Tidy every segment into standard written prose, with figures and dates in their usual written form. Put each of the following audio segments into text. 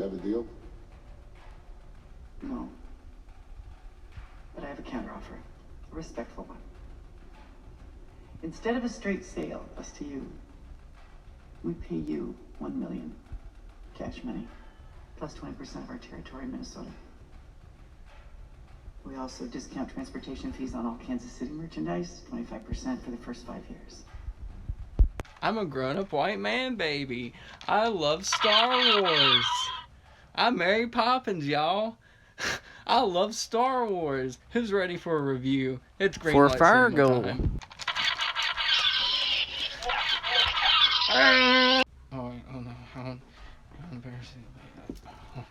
have a deal? No. But I have a counteroffer. A respectful one. Instead of a straight sale, us to you, we pay you $1 million cash money, plus 20% of our territory in Minnesota. We also discount transportation fees on all Kansas City merchandise, 25% for the first 5 years. I'm a grown-up white man, baby. I love Star Wars. I'm Mary Poppins, y'all. I love Star Wars. Who's ready for a review? It's green For light Fargo. cinema time. Oh, oh no, how embarrassing. Wait,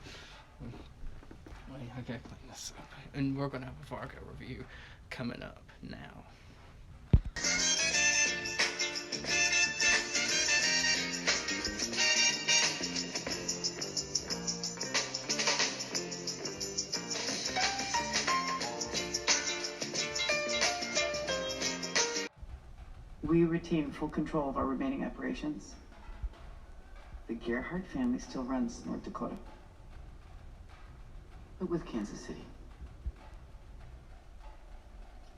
I gotta clean this up. And we're gonna have a Fargo review coming up now. We retain full control of our remaining operations. The Gerhardt family still runs North Dakota, but with Kansas City.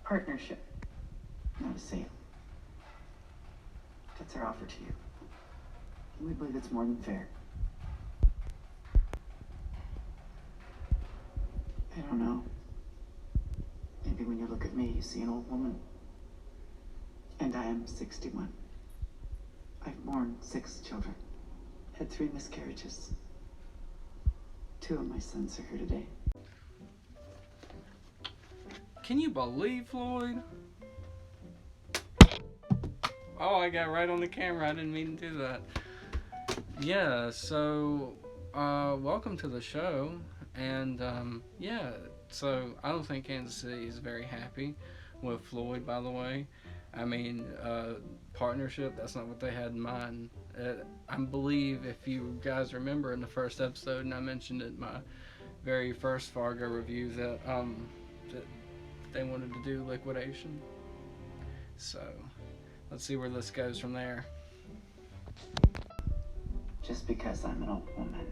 Partnership, not a sale. That's our offer to you. And we believe it's more than fair. I don't know. Maybe when you look at me, you see an old woman. And I am 61. I've borne 6 children, had 3 miscarriages. 2 of my sons are here today. Can you believe, Floyd? Oh, I got right on the camera. I didn't mean to do that. Yeah, so, welcome to the show. And, yeah, so I don't think Kansas City is very happy with Floyd, by the way. I mean, partnership, that's not what they had in mind. I believe, if you guys remember in the first episode, and I mentioned it in my very first Fargo review, that they wanted to do liquidation. So, let's see where this goes from there. Just because I'm an old woman,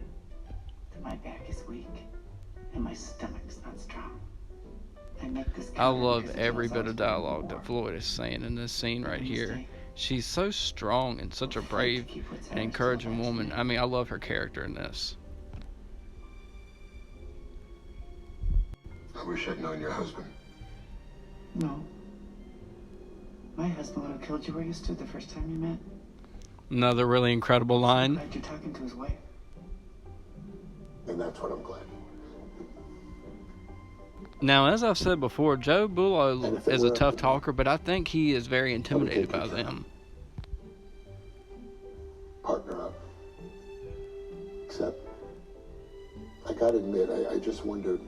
that my back is weak, and my stomach's not strong. I love every bit of dialogue that Floyd is saying in this scene right here. She's so strong and such a brave and encouraging woman. I mean, I love her character in this. I wish I'd known your husband. No. My husband would have killed you where you stood the first time you met. Another really incredible line. I'm glad you're talking to his wife. And that's what I'm glad. Now, as I've said before, Joe Bulo is a tough talker, but I think he is very intimidated by them. Partner up. Except, I gotta admit, I just wondered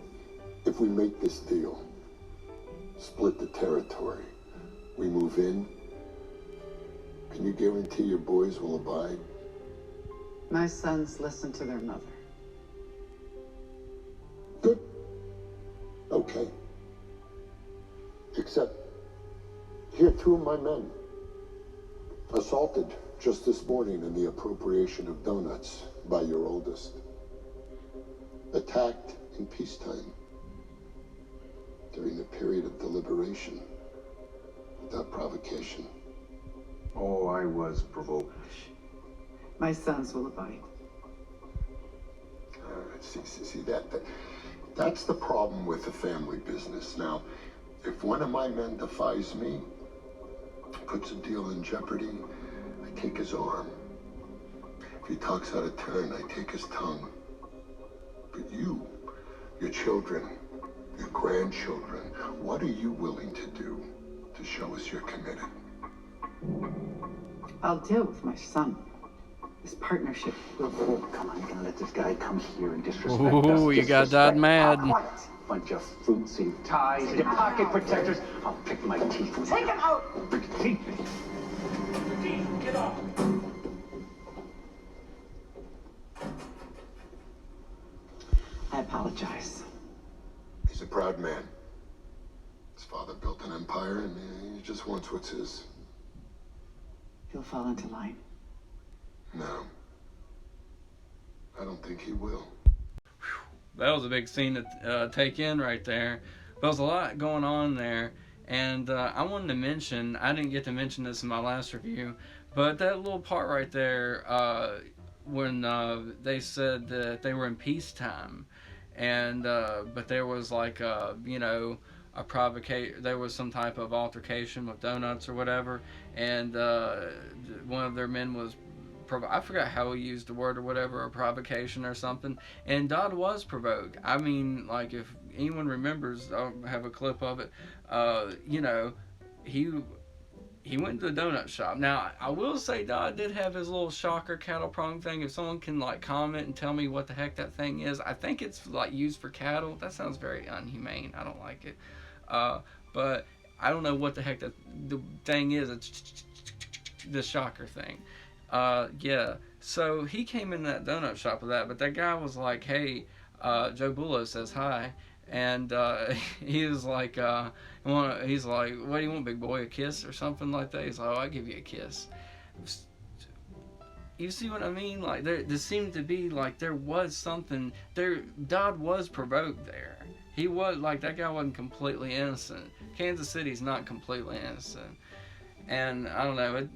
if we make this deal, split the territory, we move in, can you guarantee your boys will abide? My sons listen to their mother. Good. Okay. Except, here 2 of my men assaulted just this morning in the appropriation of donuts by your oldest. Attacked in peacetime during the period of deliberation without provocation. Oh, I was provoked. My sons will abide. See that's the problem with the family business. Now, if one of my men defies me, puts a deal in jeopardy, I take his arm. If he talks out of turn, I take his tongue. But you, your children, your grandchildren, what are you willing to do to show us you're committed? I'll deal with my son. This partnership will hold. Come on, you're gonna let this guy come here and disrespect us. Ooh, you got that mad. Quiet. Bunch of fruits and ties and pocket protectors. I'll pick my teeth. Take him out! Get off! I apologize. He's a proud man. His father built an empire and he just wants what's his. He'll fall into line. No. I don't think he will. that was a big scene to take in right there. But there's a lot going on there. And I wanted to mention, I didn't get to mention this in my last review, but that little part right there, when they said that they were in peacetime, and but there was like a provocation. There was some type of altercation with donuts or whatever, and one of their men was. I forgot how he used the word or whatever, a provocation or something, and Dodd was provoked. I mean, like, if anyone remembers, I'll have a clip of it. He went to the donut shop. Now, I will say Dodd did have his little shocker cattle prong thing. If someone can, like, comment and tell me what the heck that thing is, I think it's, like, used for cattle. That sounds very unhumane. I don't like it. But I don't know what the heck the thing is. It's the shocker thing. Yeah. So he came in that donut shop with that, but that guy was like, hey, Joe Bullo says hi. And he was like, he's like, what do you want, big boy, a kiss or something like that? He's like, oh, I'll give you a kiss. You see what I mean? Like, there seemed to be, like, there was something, Dodd was provoked there. He was, like, that guy wasn't completely innocent. Kansas City's not completely innocent. And, I don't know,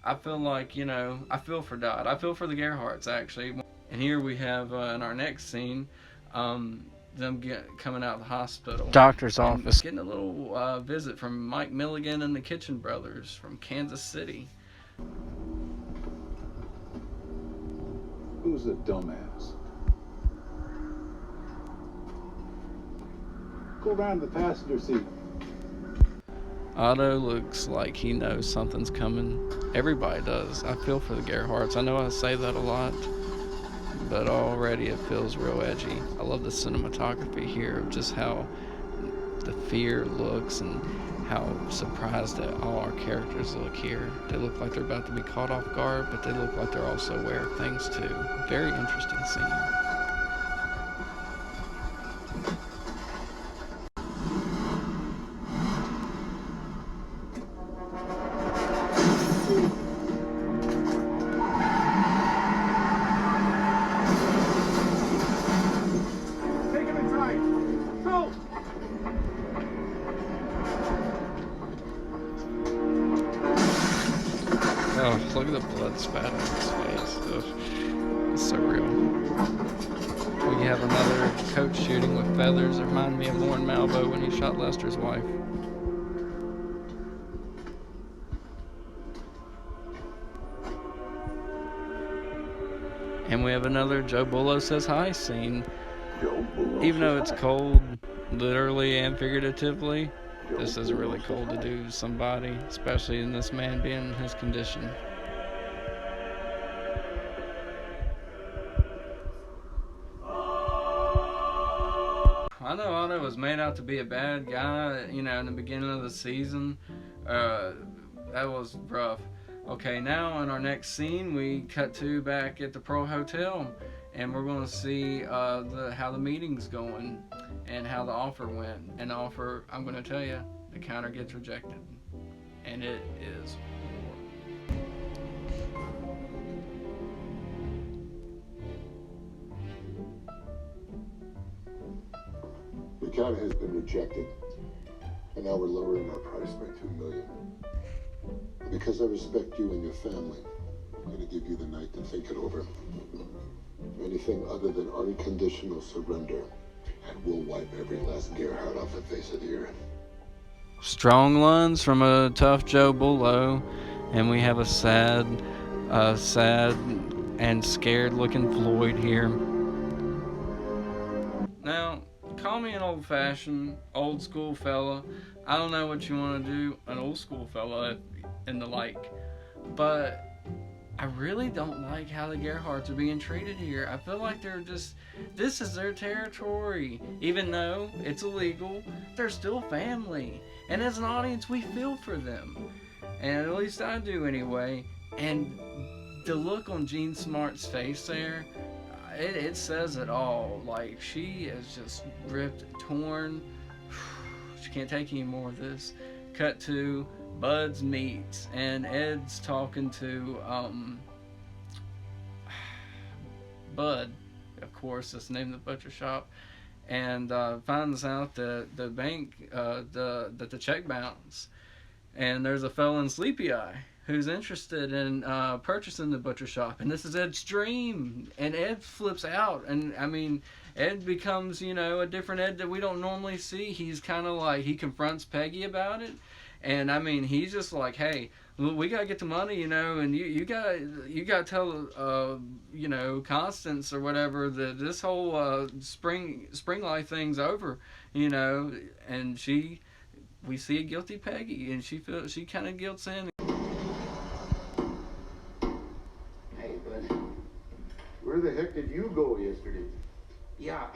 I feel like, I feel for Dodd. I feel for the Gerhardts, actually. And here we have, in our next scene, them coming out of the hospital. Doctor's office. Getting a little visit from Mike Milligan and the Kitchen Brothers from Kansas City. Who's a dumbass? Go around the passenger seat. Otto looks like he knows something's coming. Everybody does. I feel for the Gerhardts. I know I say that a lot, but already it feels real edgy. I love the cinematography here of just how the fear looks and how surprised that all our characters look here. They look like they're about to be caught off guard, but they look like they're also aware of things too. Very interesting scene. Oh, look at the blood spatter on his face. Ugh. It's so real. We have another coach shooting with feathers. It reminded me of Lauren Malvo when he shot Lester's wife. And we have another Joe Bullo says hi scene. Even though it's cold, literally and figuratively, this is really cold to do to somebody, especially in this man being in his condition. I know Otto was made out to be a bad guy, in the beginning of the season. That was rough. Okay, now in our next scene, we cut to back at the Pro Hotel, and we're going to see how the meeting's going and how the offer went. And the offer, I'm going to tell you, the counter gets rejected, and it is war. The counter has been rejected, and now we're lowering our price by $2 million. Because I respect you and your family, I'm going to give you the night to think it over. Anything other than unconditional surrender, and we'll wipe every last Gerhard off the face of the earth. Strong lungs from a tough Joe Bullo, and we have a sad and scared looking Floyd here. Now, call me an old-fashioned, old-school fella. I don't know what you want to do, an old-school fella and the like, but I really don't like how the Gerhardts are being treated here. I feel like they're just, this is their territory. Even though it's illegal, they're still family. And as an audience, we feel for them. And at least I do anyway. And the look on Jean Smart's face there, it says it all. Like, she is just ripped, torn. She can't take any more of this. Cut to Bud's meets, and Ed's talking to Bud, of course, it's named the butcher shop, and finds out that the bank, that the check bounced, and there's a fellow in Sleepy Eye who's interested in purchasing the butcher shop, and this is Ed's dream, and Ed flips out, and I mean, Ed becomes, you know, a different Ed that we don't normally see. He's kind of like, he confronts Peggy about it, and I mean, he's just like, hey, we gotta get the money, you know, and you gotta tell you know, Constance or whatever that this whole spring life thing's over, you know. And we see a guilty Peggy, and she kind of guilts in. Hey, bud. Where the heck did you go yesterday? Yeah,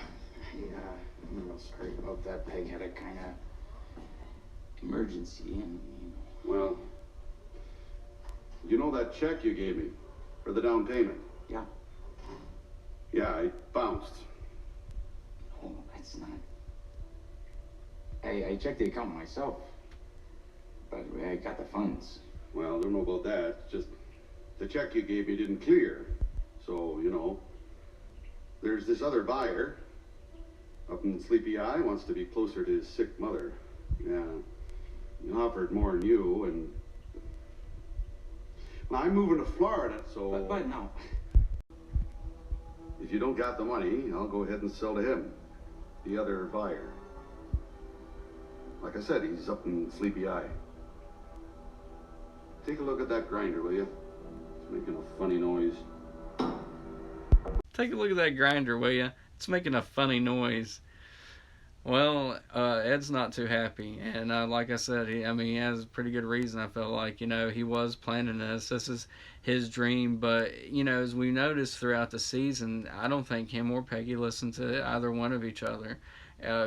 I'm real sorry about that. Peg had a kind of emergency, and Well, you know that check you gave me for the down payment? yeah. Yeah, it bounced. Oh, that's not. I checked the account myself, but I got the funds. Well, I don't know about that. Just the check you gave me didn't clear. So, you know, there's this other buyer up in Sleepy Eye, wants to be closer to his sick mother. Yeah, he offered more than you, and well, I'm moving to Florida, so But no. if you don't got the money, I'll go ahead and sell to him, the other buyer. Like I said, he's up in Sleepy Eye. Take a look at that grinder, will you? It's making a funny noise. Take a look at that grinder, will ya? It's making a funny noise. Well, Ed's not too happy, and like I said, he has a pretty good reason. I felt like, you know, he was planning this. This is his dream, but, you know, as we noticed throughout the season, I don't think him or Peggy listened to either one of each other,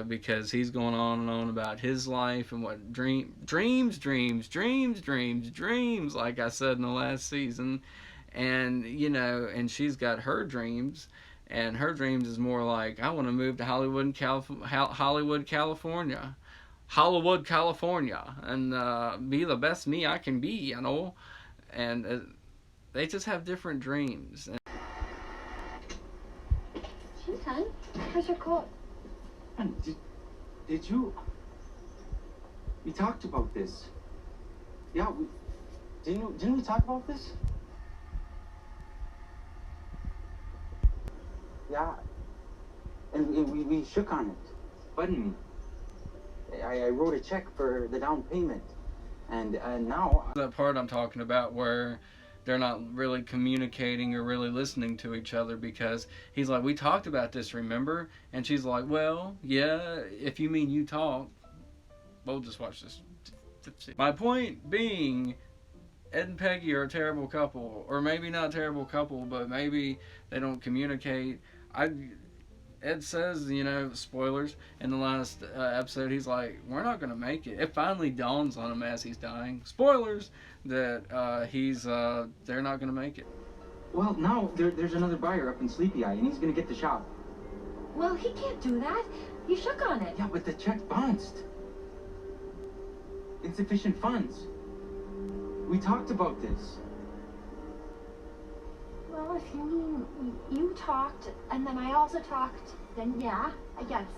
because he's going on and on about his life and what dreams, like I said in the last season, and, you know, and she's got her dreams. And her dreams is more like, I want to move to Hollywood, California, and be the best me I can be, you know. And they just have different dreams. Hey, hon. How's your coat? And did you? We talked about this. Yeah, didn't we talk about this? Yeah, and we shook on it. Bud and me. I wrote a check for the down payment, and now. That part I'm talking about where they're not really communicating or really listening to each other, because he's like, we talked about this, remember? And she's like, well, yeah, if you mean you talk, we'll just watch this. My point being, Ed and Peggy are a terrible couple, or maybe not a terrible couple, but maybe they don't communicate. Ed says, you know, spoilers, in the last episode, he's like, we're not going to make it. It finally dawns on him as he's dying, spoilers, that they're not going to make it. Well, now there's another buyer up in Sleepy Eye, and he's going to get the shop. Well, he can't do that. You shook on it. Yeah, but the check bounced. Insufficient funds. We talked about this. Well, if you mean you talked, and then I also talked, then yeah, I guess.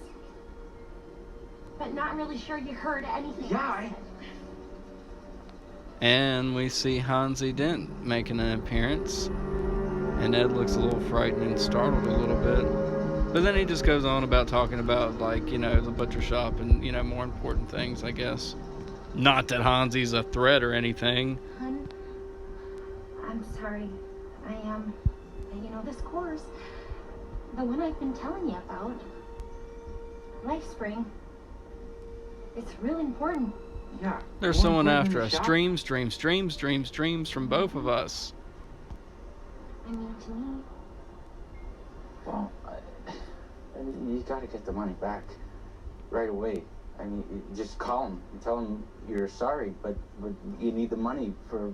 But not really sure you heard anything. Yeah, And we see Hansi Dent making an appearance, and Ed looks a little frightened and startled a little bit. But then he just goes on about talking about, like, you know, the butcher shop and, you know, more important things, I guess. Not that Hansi's a threat or anything. Hun, I'm sorry. You know, this course, the one I've been telling you about, LifeSpring, it's really important. Yeah. There's someone after us. Dreams from both of us. I mean, to me, Well, I mean, you gotta get the money back right away. I mean, just call him and tell him you're sorry, but you need the money for.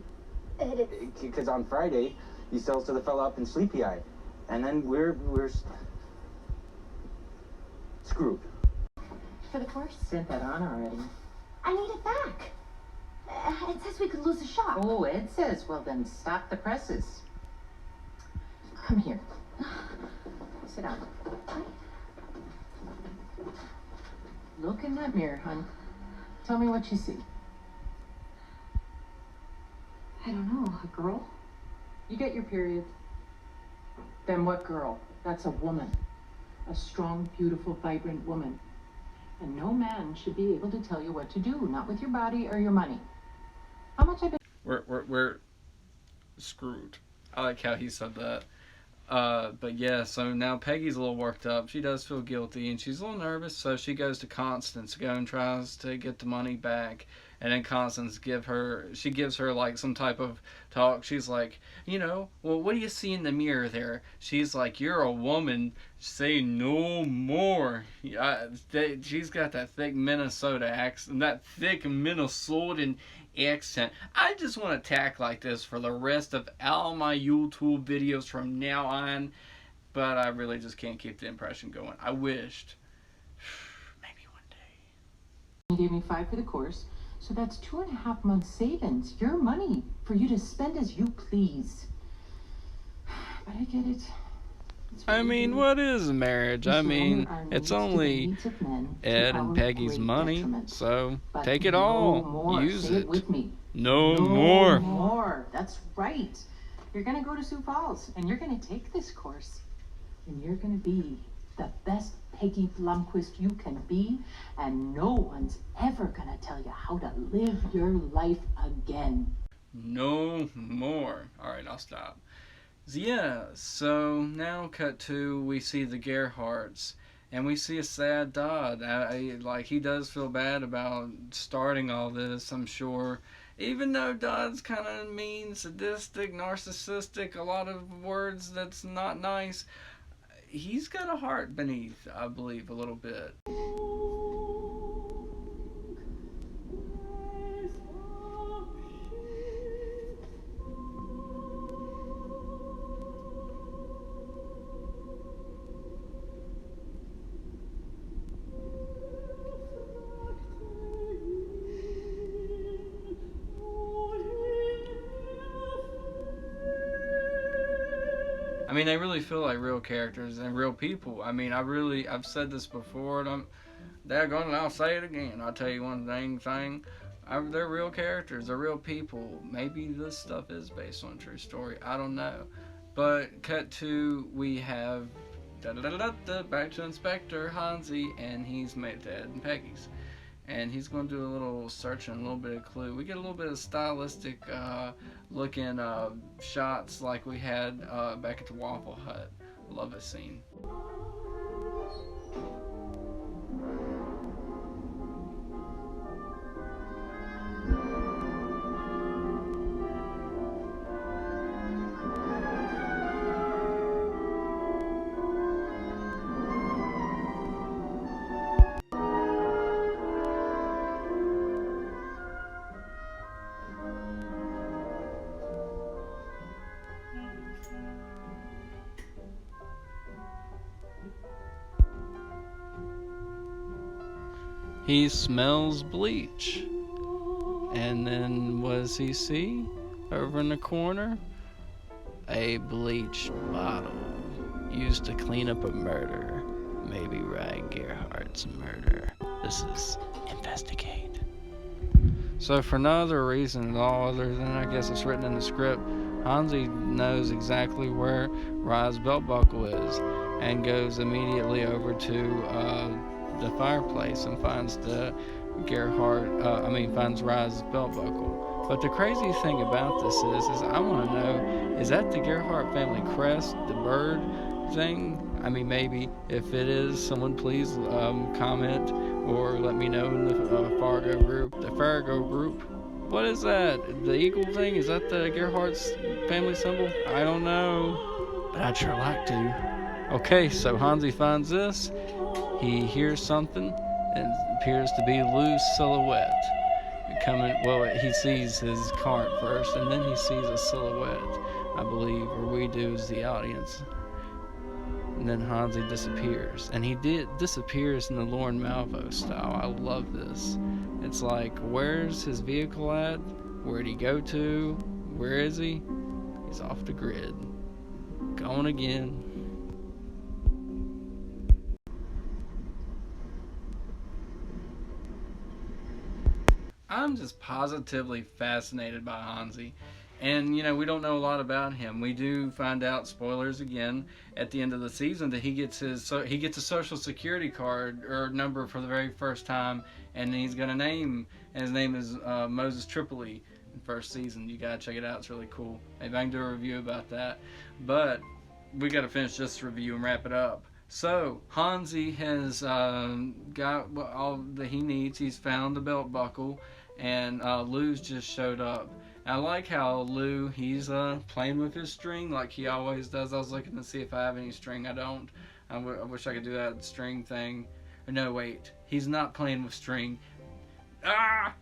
Because on Friday, he sells to the fella up in Sleepy Eye, and then we're screwed. for the course, Sent that on already. I need it back. It says we could lose the shop. Oh, Ed says, well then stop the presses. Come here. sit down. Look in that mirror, hon. Tell me what you see. I don't know, a girl? You get your period. Then what girl? That's a woman. A strong, beautiful, vibrant woman. And no man should be able to tell you what to do, not with your body or your money. How much I bet? We're screwed. I like how he said that. But yeah, so now Peggy's a little worked up. She does feel guilty, and she's a little nervous, so she goes to Constance to go and tries to get the money back. And then Constance gives her like some type of talk. She's like, well, what do you see in the mirror there? She's like, you're a woman. Say no more. She's got that thick Minnesota accent, that thick Minnesotan accent. I just want to talk like this for the rest of all my YouTube videos from now on, but I really just can't keep the impression going. I wished. Maybe one day. You gave me 5 for the course, so that's 2.5 months savings. Your money for you to spend as you please. But I get it. I mean, what is marriage? I mean, it's only Ed and Peggy's money, so take it all. Use it. No more. No more. That's right. You're going to go to Sioux Falls, and you're going to take this course. And you're going to be the best Peggy Blomquist you can be, and no one's ever going to tell you how to live your life again. No more. All right, I'll stop. Yeah, so now cut to, we see the Gerhardts, and we see a sad Dodd. Like, he does feel bad about starting all this, I'm sure. Even though Dodd's kind of mean, sadistic, narcissistic, a lot of words that's not nice, he's got a heart beneath, I believe, a little bit. I mean, they really feel like real characters and real people. I mean, I've said this before, and I'll say it again. I'll tell you one thing. They're real characters. They're real people. Maybe this stuff is based on a true story. I don't know. But cut to, we have back to Inspector Hansi, and he's made Ed and Peggy's. And he's going to do a little searching, a little bit of clue. We get a little bit of stylistic looking shots like we had back at the Waffle Hut. Love this scene. He smells bleach. And then what does he see? Over in the corner? A bleach bottle. Used to clean up a murder. Maybe Ryan Gerhardt's murder. This is Investigate. So for no other reason at all other than I guess it's written in the script, Hansi knows exactly where Rye's belt buckle is and goes immediately over to the fireplace and finds finds Rye's belt buckle. But the crazy thing about this is I want to know, is that the Gerhardt family crest, the bird thing? I mean, maybe if it is, someone please comment or let me know in the Fargo group. What is that? The eagle thing? Is that the Gerhardt's family symbol? I don't know, but I'd sure like to. Okay, so Hansi finds this. He hears something, and it appears to be Lou's silhouette. He sees his cart first, and then he sees a silhouette, I believe, or we do as the audience. And then Hansi disappears. And he disappears in the Lorne Malvo style. I love this. It's like, where's his vehicle at? Where'd he go to? Where is he? He's off the grid. Gone again. I'm just positively fascinated by Hansi. And, you know, we don't know a lot about him. We do find out, spoilers again, at the end of the season that he gets a social security card or number for the very first time, and he's got a name, and his name is Moses Tripoli in first season. You gotta check it out. It's really cool. Maybe I can do a review about that. But we gotta finish this review and wrap it up. So, Hansi has got all that he needs. He's found the belt buckle, and Lou's just showed up. I like how Lou, he's playing with his string like he always does. I was looking to see if I have any string. I don't. I wish I could do that string thing. Or no, wait. He's not playing with string.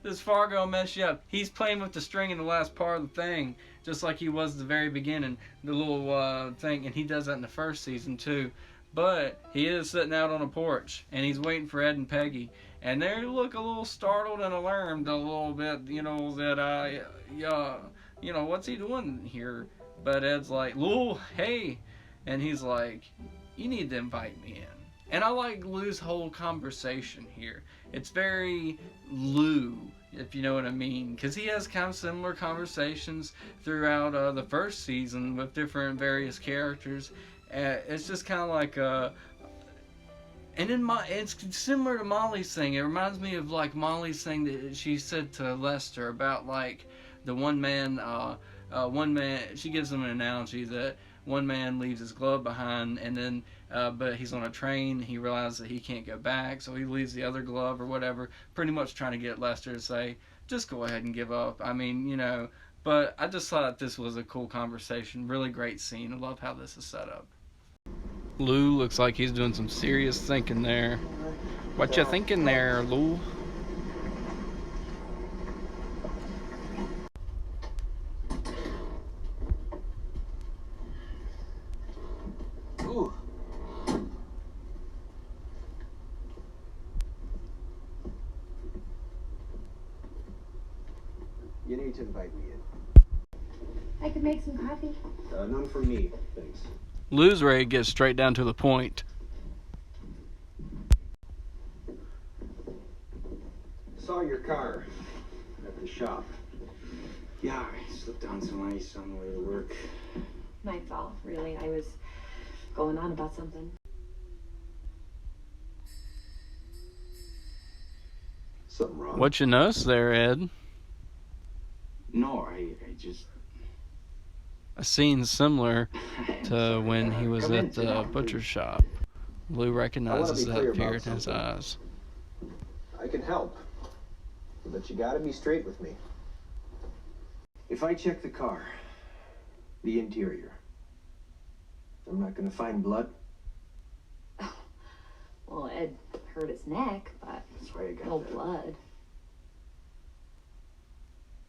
This Fargo messed you up. He's playing with the string in the last part of the thing, just like he was at the very beginning. The little thing, and he does that in the first season too. But he is sitting out on a porch, and he's waiting for Ed and Peggy. And they look a little startled and alarmed a little bit, you know, that, you know, what's he doing here? But Ed's like, Lou, hey. And he's like, you need to invite me in. And I like Lou's whole conversation here. It's very Lou, if you know what I mean. Because he has kind of similar conversations throughout the first season with different various characters. It's just kind of like and then it's similar to Molly's thing. It reminds me of like Molly's thing that she said to Lester about like the one man. She gives him an analogy that one man leaves his glove behind, and then but he's on a train. He realizes that he can't go back, so he leaves the other glove or whatever. Pretty much trying to get Lester to say, just go ahead and give up. I mean, you know. But I just thought this was a cool conversation. Really great scene. I love how this is set up. Lou looks like he's doing some serious thinking there. What you thinking there, Lou? Ooh. You need to invite me in. I could make some coffee. None for me, thanks. Lou's ready to get straight down to the point. Saw your car at the shop. Yeah, I slipped on some ice on the way to work. My fault, really. I was going on about something. Something wrong? What you notice there, Ed? No, I just... A scene similar to when he was at the butcher shop. Lou recognizes that fear in his eyes. I can help, but you gotta be straight with me. If I check the car, the interior, I'm not gonna find blood? Well, Ed hurt his neck, but That's why I got no that. blood.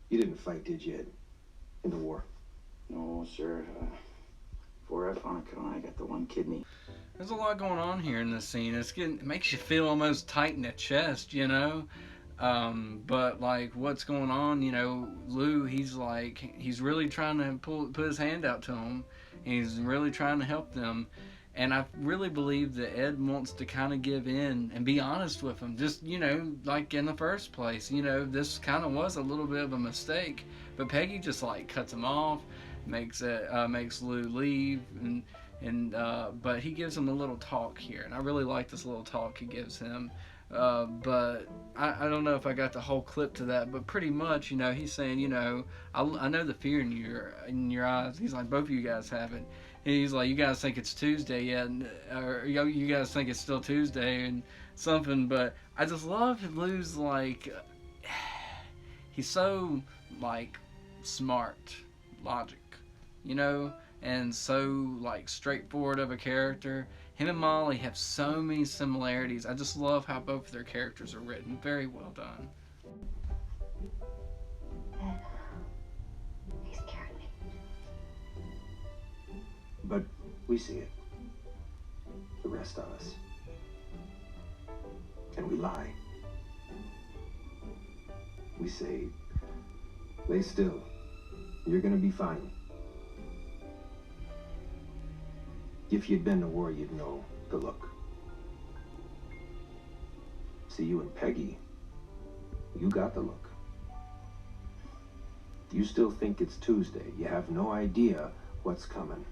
You didn't fight, did you, Ed? In the war? No, sir. Before I found a gun, I got the one kidney. There's a lot going on here in this scene. It makes you feel almost tight in the chest, you know? But like what's going on, you know, Lou, he's really trying to put his hand out to him. He's really trying to help them. And I really believe that Ed wants to kind of give in and be honest with him. Just, you know, like in the first place, you know, this kind of was a little bit of a mistake. But Peggy just like cuts him off, makes Lou leave, but he gives him a little talk here. And I really like this little talk he gives him. But I don't know if I got the whole clip to that, but pretty much, you know, he's saying, you know, I know the fear in your eyes. He's like, both of you guys have it. And he's like, you guys think it's Tuesday yet? Or you guys think it's still Tuesday and something. But I just love Lou's, like, he's so, like, smart, logic, you know, and so, like, straightforward of a character. Him and Molly have so many similarities. I just love how both of their characters are written. Very well done. Ed, he's scared me. But we see it. The rest of us. And we lie. We say, lay still. You're gonna be fine. If you'd been to war, you'd know the look. See, you and Peggy, you got the look. You still think it's Tuesday. You have no idea what's coming.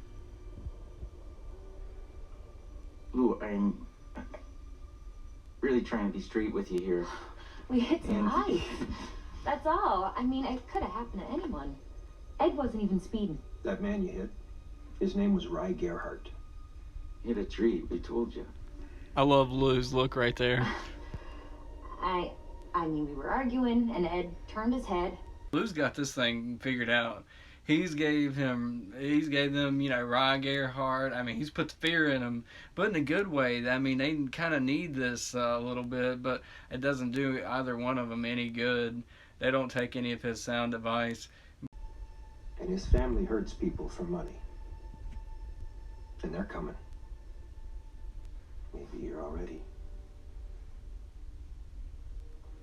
Lou, I'm really trying to be straight with you here. We hit some And- ice. That's all. I mean, it could have happened to anyone. Ed wasn't even speeding. That man you hit, his name was Rye Gerhardt. Hit a tree, we told you. I love Lou's look right there. I mean, we were arguing, and Ed turned his head. Lou's got this thing figured out. He's gave them, you know, Rye Gerhardt. I mean, he's put the fear in them, but in a good way. I mean, they kind of need this a little bit, but it doesn't do either one of them any good. They don't take any of his sound advice. And his family hurts people for money. And they're coming. Maybe you're already.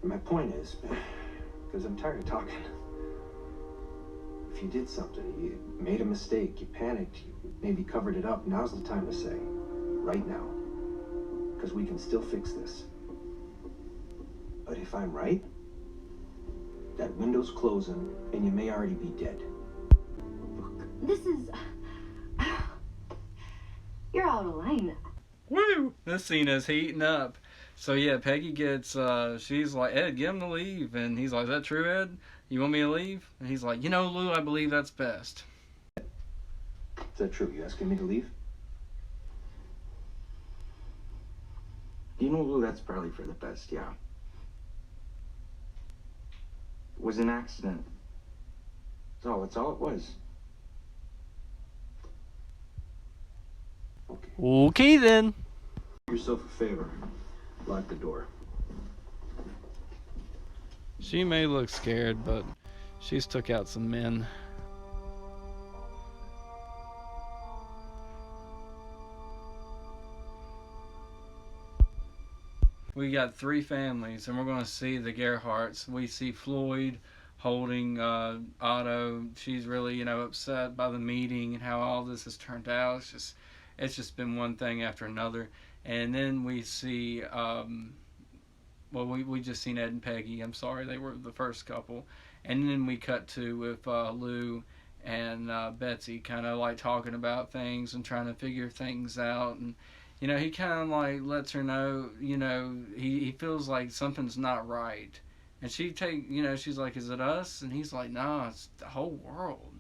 And my point is, because I'm tired of talking. If you did something, you made a mistake, you panicked, you maybe covered it up, now's the time to say. Right now. Because we can still fix this. But if I'm right, that window's closing, and you may already be dead. This is... You're out of line. Woo! This scene is heating up. So yeah, Peggy gets, she's like, Ed, get him to leave. And he's like, is that true, Ed? You want me to leave? And he's like, you know, Lou, I believe that's best. Is that true? You asking me to leave? You know, Lou, that's probably for the best, yeah. It was an accident. That's all it was. Okay. Okay then. Do yourself a favor. Lock the door. She may look scared, but she's took out some men. We got 3 families, and we're going to see the Gerhardts. We see Floyd holding Otto. She's really, you know, upset by the meeting and how all this has turned out. It's just been one thing after another. And then we see, we just seen Ed and Peggy. I'm sorry, they were the first couple. And then we cut to with Lou and Betsy kind of like talking about things and trying to figure things out. And, you know, he kind of like lets her know, you know, he feels like something's not right. And she's like, is it us? And he's like, no, it's the whole world.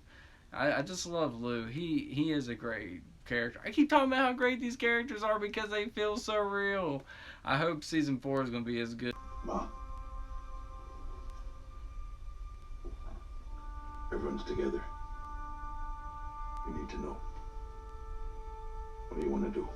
I just love Lou. He is a great character. I keep talking about how great these characters are because they feel so real. I hope season 4 is going to be as good. Ma. Everyone's together. We need to know. What do you want to do?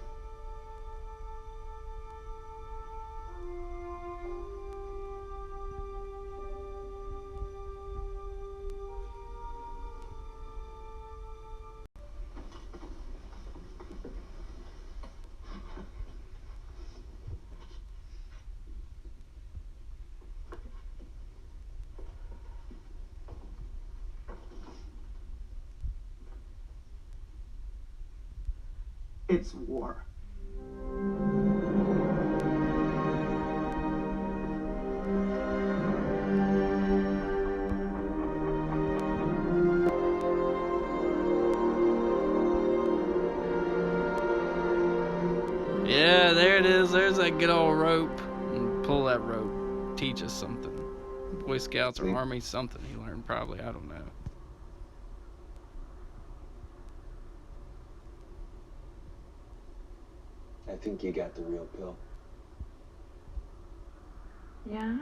It's war. Yeah, there it is. There's that good old rope. And pull that rope. Teach us something. Boy Scouts or Army, something he learned probably. I don't know. I think you got the real pill. Yeah?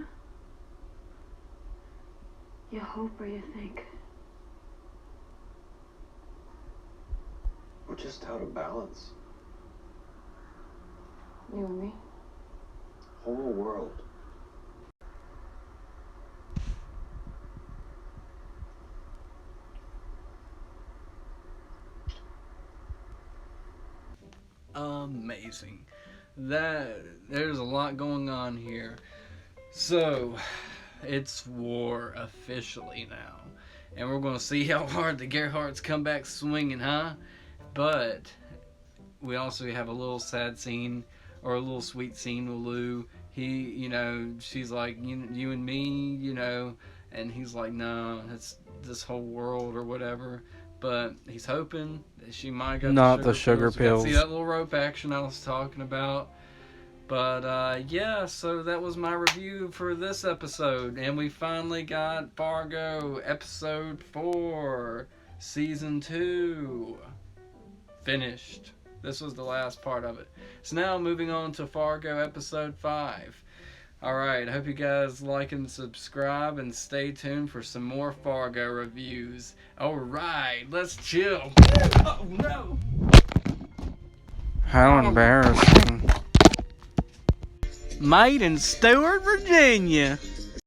You hope or you think? We're just out of balance. You and me? Whole world. Amazing. There's a lot going on here. So it's war officially now, and we're gonna see how hard the Gerhardts come back swinging, huh? But we also have a little sad scene, or a little sweet scene with Lou. She's like, you and me, and he's like, no, it's this whole world or whatever. But he's hoping that she might get Not the sugar pills. You gotta see pills. that little rope action I was talking about. But yeah, so that was my review for this episode, and we finally got Fargo episode 4, season 2 finished. This was the last part of it. So now moving on to Fargo episode 5. Alright, I hope you guys like and subscribe, and stay tuned for some more Fargo reviews. Alright, let's chill. Oh no! How embarrassing. Made in Stewart, Virginia.